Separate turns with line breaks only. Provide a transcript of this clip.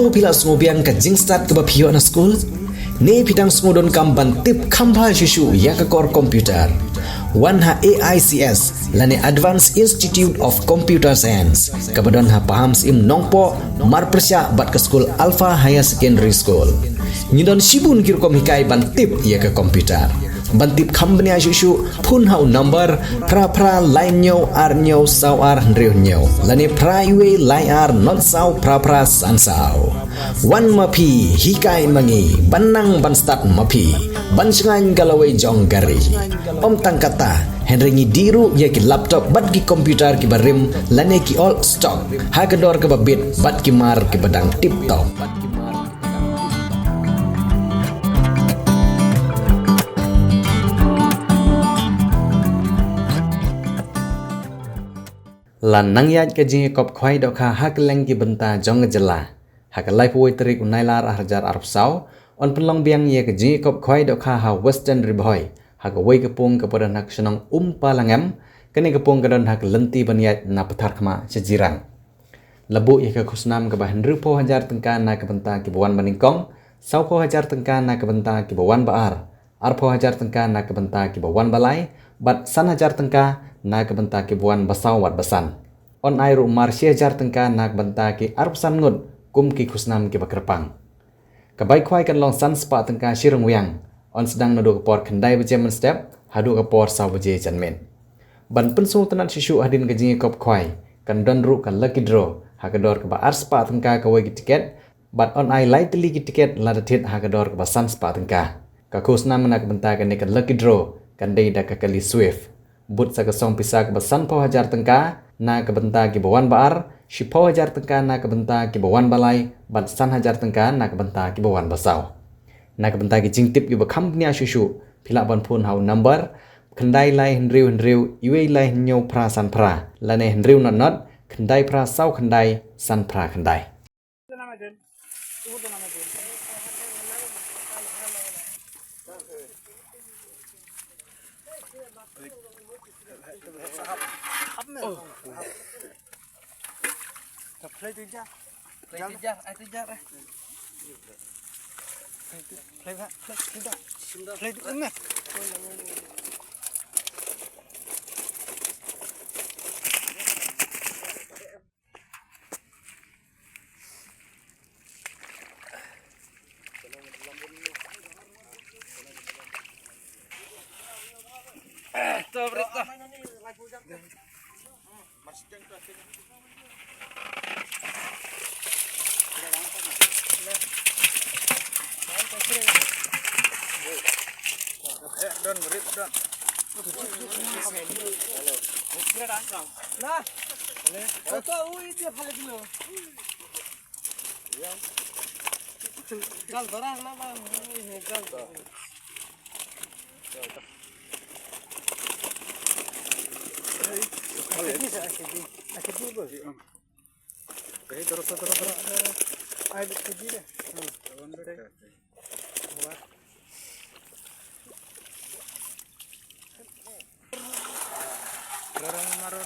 ko pila sungobiang ka jingstat ka ba phiyo na school ne pitang sungudon kam ban tip khamba shishu ya ka core computer one ha AICS lane Advanced Institute of Computer Science kabadon ha paham sim nongpo marpresya bat ka school Alpha Higher Secondary School ngidon sibun kirkom hikai ban tip ya ka computer bantip company asyusyu pun hau number pra line nyo ar nyo saw ar ndriu nyo lani pra iwe line ar not saw pra san saw one mapi hikai mangi banang ban start mapi ban sengan galawai jong gari om tangkata henringi diru ya ki laptop bat ki komputer ki barim lani ki all stock hagador ke babit bat ki mar ki badang tip top lan nang yat ke jingi kop khwai dokha hak leng ki benta jong jela hak lai puoi trik unailar harjar arab saw on penlong biang ye ke jingi kop khwai dokha ha western riboy hak wei ke pung ke padan hak senong palangam kene ke pung kadon hak lenti banyat na pathar khma sejirang lebu ye ke khusnam ke bahan rupo hajar tengka na ke benta ki bawan baningkong saw po hajar tengka na ke benta ki bawan baar arpo hajar tengka na ke benta ki bawan balai bat san hajar tengka na ke benta ki buan basau wat basan on airu marsi hajar tengka na ke benta ki arpsan ngut kum ki khusnam ki bakrepang kabai khwai kan long san spa tengka sirung wiang on sedang nadu ke por kendai beje men step hadu ke por saw beje janmen ban pensung tenat sisu hadin ke jingi kop khwai kan don ru kan lucky draw hakador ke ba ar spa tengka ke wei ki tiket bat on ai lightly ki tiket ladatit hakador ke ba san spa tengka ka khusnam na ke benta kan ne kan lucky draw kan dei da ka kali swift but sa kasong pisa ke basan po hajar tengka na ke benta ki bawan baar si po hajar tengka na ke benta ki bawan balai bat san hajar tengka na ke benta ki bawan basau na ke benta ki jingtip ki ba company asyushu pila ban phun hau number kendai lai hendriu iwe lai nyo pra san pra lane hendriu not kendai pra sau kendai san pra kendai
Play tijar, play Don berit don. Nah. Tahu itu hal itu. Ya. Gal barang lah bang. Gal. Akidi bos. Terus. Ayo akidi deh. Larang marah.